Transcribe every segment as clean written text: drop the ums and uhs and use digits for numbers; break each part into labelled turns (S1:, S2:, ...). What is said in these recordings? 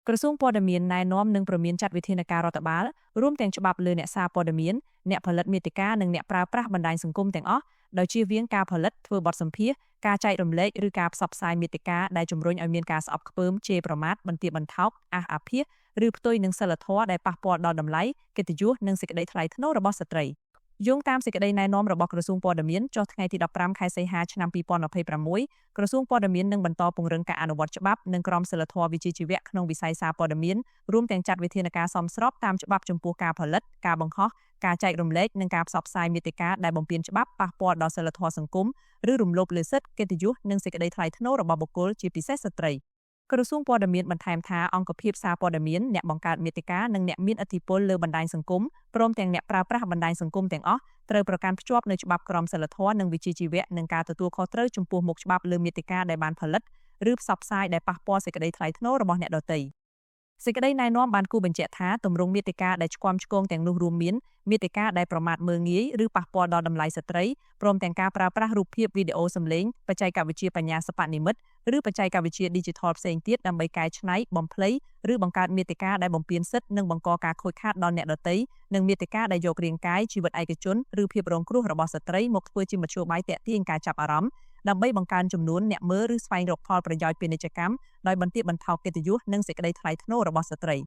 S1: ក្រសួងព័ត៌មានណែនាំនិងប្រមានចាត់វិធានការរដ្ឋបាលរួមទាំងច្បាប់លើអ្នកសារព័ត៌មានអ្នកផលិតមាតិកានិងអ្នកប្រើប្រាស់បណ្ដាញសង្គមទាំងអស់ដោយជៀសវាងការផលិតធ្វើបទសម្ភាសន៍ការចែករំលែកឬការផ្សព្វផ្សាយមាតិកាដែលជំរុញឲ្យមានការស្អប់ខ្ពើមជេរប្រមាថបន្ទាបបន្ថោកអះអាភាសឬផ្ទុយនឹងសីលធម៌ដែលប៉ះពាល់ដល់តម្លៃកិត្តិយសនិងសេចក្តីថ្លៃថ្នូររបស់ស្ត្រីយោងតាមសេចក្តីណែនាំរបស់ក្រសួងព័ត៌មានចុះថ្ងៃទី15ខែសីហាឆ្នាំ2026ក្រសួងព័ត៌មាននឹងបន្តពង្រឹងការអនុវត្តច្បាប់និងក្រមសីលធម៌វិជ្ជាជីវៈក្នុងវិស័យសារព័ត៌មានរួមទាំងចាត់វិធានការសមស្របតាមច្បាប់ចំពោះការផលិតការបង្ហោះការចែករំលែកនិងការផ្សព្វផ្សាយមាតិកាដែលបំពានច្បាប់ប៉ះពាល់ដល់សីលធម៌សង្គមឬរំលោភលើសិទ្ធិកិត្តិយសនិងសេចក្តីថ្លៃថ្នូររបស់បុគ្គលជាពិសេសស្ត្រីក្រសួងព័ត៌មានបន្ថែមថាអង្គភាពសារព័ត៌មានអ្នកបង្កើតមាតិកានិងអ្នកមានឥទ្ធិពលលើបណ្ដាញសង្គមព្រមទាំងអ្នកប្រើប្រាស់បណ្ដាញសង្គមទាំងអស់ត្រូវប្រកាន់ភ្ជាប់នូវច្បាប់ក្រមសីលធម៌និងវិជ្ជាជីវៈនិងការទទួលខុសត្រូវចំពោះមុខច្បាប់លើមាតិកាដែលបានផលិតឬផ្សព្វផ្សាយដែលប៉ះពាល់សេចក្តីថ្លៃថ្នូររបស់អ្នកដទៃសេចក្តីណែនាំបានគូបញ្ជាក់ថាទម្រង់មាតិកាដែលឆ្គាំឆ្គងទាំងនោះរួមមានមាតិកាដែលប្រមាថមើលងាយឬប៉ះពាល់ដល់តម្លៃស្ត្រីព្រមទាំងការប្រើប្រាស់រូបភាពវីដេអូសំឡេងបច្ចេកវិទ្យាបញ្ញាសិប្បនិម្មិតឬបច្ចេកវិទ្យា Digital ផ្សេងទៀតដើម្បីកែច្នៃបំភ្លៃឬបង្កើតមាតិកាដែលបំពានសិទ្ធិនិងបង្កការខូចខាតដល់អ្នកដទៃនិងមាតិកាដែលយករាងកាយជីវិតឯកជនឬភាពរងគ្រោះរបស់ស្ត្រីមកធ្វើជាមធ្យោបាយទាក់ទាញការចាប់អារម្មណ៍ដើម្បីបង្កើនចំនួនអ្នកមើលឬស្វែងរកផលប្រយោជន៍ពាណិជ្ជកម្មដោយបន្ទាបបន្ថោកកិត្តិយសនិងសេចក្តីថ្លៃថ្នូររបស់ស្ត្រី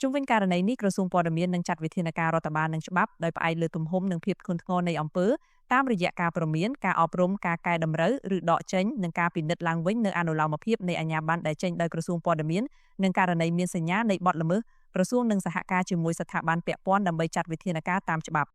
S1: ជុំវិញករណីនេះក្រសួងព័ត៌មាននឹងចាត់វិធានការរដ្ឋបាលនិងច្បាប់ដោយផ្អែកលើទំហំនិងភាពធ្ងន់ធ្ងរនៃអំពើតាមរយៈការព្រមានការអប់រំការកែតម្រូវឬដកចេញនិងការពិនិត្យឡើងវិញនៅអនុលោមភាពនៃអាជ្ញាប័ណ្ណដែលចេញដោយក្រសួងព័ត៌មាននិងករណីមានសញ្ញានៃបទល្មើសក្រសួងនឹងសហការជាមួយស្ថាប័នពាក់ព័ន្ធដើម្បីចាត់វិធានការតាមច្បាប់